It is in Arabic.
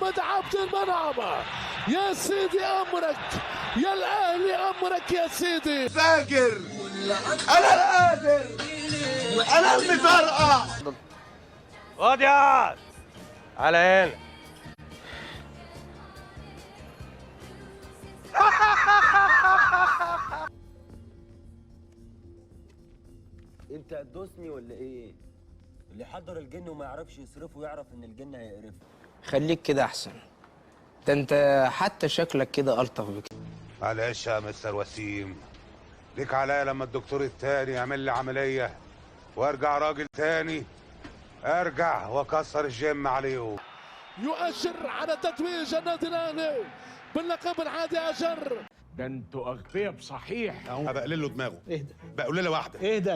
محمد عبد المنعم. يا سيدي امرك، يا الاهلي امرك يا سيدي. فاجر، انا القادر، انا المفرقع. خد يا على هنا. انت هتدوسني ولا ايه؟ اللي حضر الجن وما يعرفش يصرفه يعرف ان الجن هيقرفه. خليك كده احسن. ده انت حتى شكلك كده الطف بكده. معلش يا مستر وسيم، ليك عليا لما الدكتور التاني يعمل لي عمليه وارجع راجل تاني، ارجع واكسر الجيم عليهم. يؤشر على تتويج النادي الاهلي باللقب الحادي عشر. ده انتوا اغبياء بصحيح. بقلل له دماغه. اهدى، بقول له واحده. اهدى.